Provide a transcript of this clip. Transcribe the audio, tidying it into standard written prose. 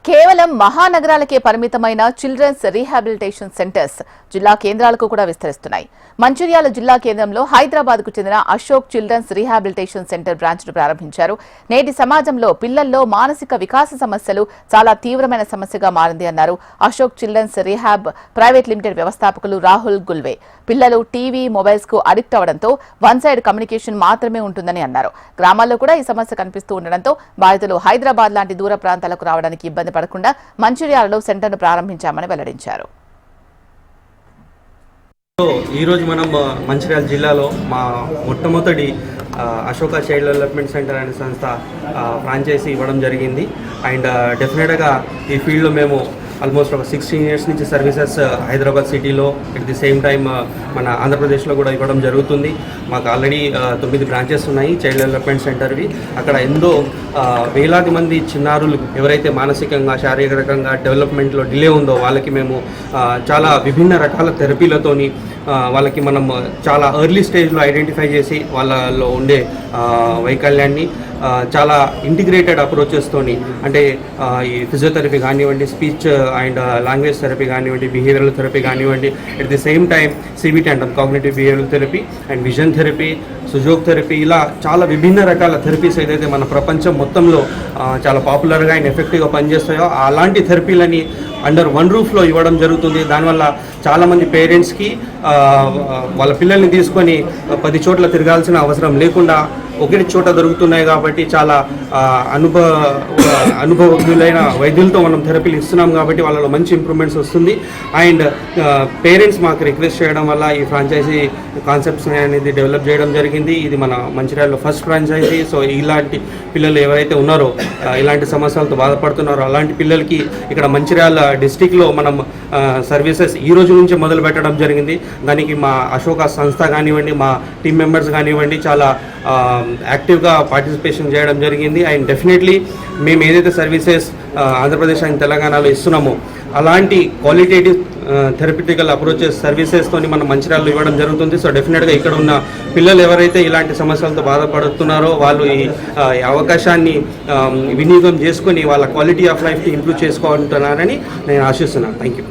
కేవలం మహానగరాలకే పరిమితమైన children's rehabilitation centres జిల్లా కేంద్రాలకు కూడా విస్తరిస్తున్నాయి. మంచిర్యాల జిల్లా కేంద్రంలో హైదరాబాద్ కు చెందిన Ashok children's rehabilitation centre branch ను ప్రారంభించారు. నేటి సమాజంలో పిల్లల్లో మానసిక వికాస సమస్యలు చాలా తీవ్రమైన సమస్యగా మారింది అన్నారు Ashok children's rehab private limited వ్యవస్థాపకులు రాహుల్ గుల్వే. పిల్లలు టీవీ, మొబైల్స్ కు అడిక్ట్ అవడంతో వన్ సైడ్ కమ్యూనికేషన్ మాత్రమే ఉంటుందని అన్నారు. గ్రామాల్లో కూడా ఈ సమస్య కనిపిస్తూ ఉండడంతో బాధితులు హైదరాబాద్ లాంటి దూర ప్రాంతాలకు రావడానికి ఇబ్బంది పడకుండా మంచిర్యాలలో సెంటర్ను ప్రారంభించామని వెల్లడించారు. ఈరోజు మనం మంచిర్యాల జిల్లాలో మా మొట్టమొదటి అశోక చైల్డ్ డెవలప్మెంట్ సెంటర్ అనే సంస్థ ఫ్రాంచైజీ ఇవ్వడం జరిగింది. అండ్ డెఫినెట్గా ఈ ఫీల్డ్లో మేము ఆల్మోస్ట్ ఒక 16 years నుంచి సర్వీసెస్ హైదరాబాద్ సిటీలో అట్ ది సేమ్ టైం మన ఆంధ్రప్రదేశ్లో కూడా ఇవ్వడం జరుగుతుంది. మాకు ఆల్రెడీ 9 బ్రాంచెస్ ఉన్నాయి చైల్డ్ డెవలప్మెంట్ సెంటర్వి. అక్కడ ఎంతో వేలాది మంది చిన్నారులు ఎవరైతే మానసికంగా, శారీరకంగా డెవలప్మెంట్లో డిలే ఉందో వాళ్ళకి మేము చాలా విభిన్న రకాల థెరపీలతోని వాళ్ళకి మనం చాలా ఎర్లీ స్టేజ్లో ఐడెంటిఫై చేసి వాళ్ళలో ఉండే వైకల్యాన్ని చాలా ఇంటిగ్రేటెడ్ అప్రోచెస్తోని, అంటే ఈ ఫిజియోథెరపీ కానివ్వండి, స్పీచ్ అండ్ లాంగ్వేజ్ థెరపీ కానివ్వండి, బిహేవియరల్ థెరపీ కానివ్వండి, at the same time CBT అంటాం, cognitive behavioural therapy and vision therapy, Sujok therapy, ఇలా చాలా విభిన్న రకాల థెరపీస్ ఏదైతే మన ప్రపంచం మొత్తంలో చాలా పాపులర్గా అండ్ ఎఫెక్టివ్గా పనిచేస్తాయో అలాంటి థెరపీలని అండర్ వన్ రూఫ్లో ఇవ్వడం జరుగుతుంది. దానివల్ల చాలామంది పేరెంట్స్కి వాళ్ళ పిల్లల్ని తీసుకొని 10 చోట్ల తిరగాల్సిన అవసరం లేకుండా ఒకటి చోట దొరుకుతున్నాయి కాబట్టి చాలా అనుభవజ్ఞులైన వైద్యులతో మనం థెరపీలు ఇస్తున్నాం కాబట్టి వాళ్ళలో మంచి ఇంప్రూవ్మెంట్స్ వస్తుంది. అండ్ పేరెంట్స్ మాకు రిక్వెస్ట్ చేయడం వల్ల ఈ ఫ్రాంచైజీ కాన్సెప్ట్స్ అనేది డెవలప్ చేయడం జరిగింది. ఇది మన మంచిర్యాలలో ఫస్ట్ ఫ్రాంచైజీ. సో ఇలాంటి పిల్లలు ఎవరైతే ఉన్నారో, ఇలాంటి సమస్యలతో బాధపడుతున్నారో అలాంటి పిల్లలకి ఇక్కడ మంచిర్యాల డిస్టిక్లో మనం సర్వీసెస్ ఈ రోజు నుంచి మొదలు పెట్టడం జరిగింది. దానికి మా అశోక సంస్థ కానివ్వండి, మా టీమ్ మెంబర్స్ కానివ్వండి చాలా యాక్టివ్గా పార్టిసిపేషన్ చేయడం జరిగింది. అండ్ డెఫినెట్లీ మేము ఏదైతే సర్వీసెస్ ఆంధ్రప్రదేశ్ అండ్ తెలంగాణలో ఇస్తున్నామో అలాంటి క్వాలిటేటివ్ థెరపిటికల్ అప్రోచెస్ సర్వీసెస్తోని మనం మంచిర్యాలలో ఇవ్వడం జరుగుతుంది. సో డెఫినెట్గా ఇక్కడ ఉన్న పిల్లలు ఎవరైతే ఇలాంటి సమస్యలతో బాధపడుతున్నారో వాళ్ళు ఈ అవకాశాన్ని వినియోగం చేసుకొని వాళ్ళ క్వాలిటీ ఆఫ్ లైఫ్ని ఇంప్రూవ్ చేసుకోవాలంటున్నారని నేను ఆశిస్తున్నాను. Thank you.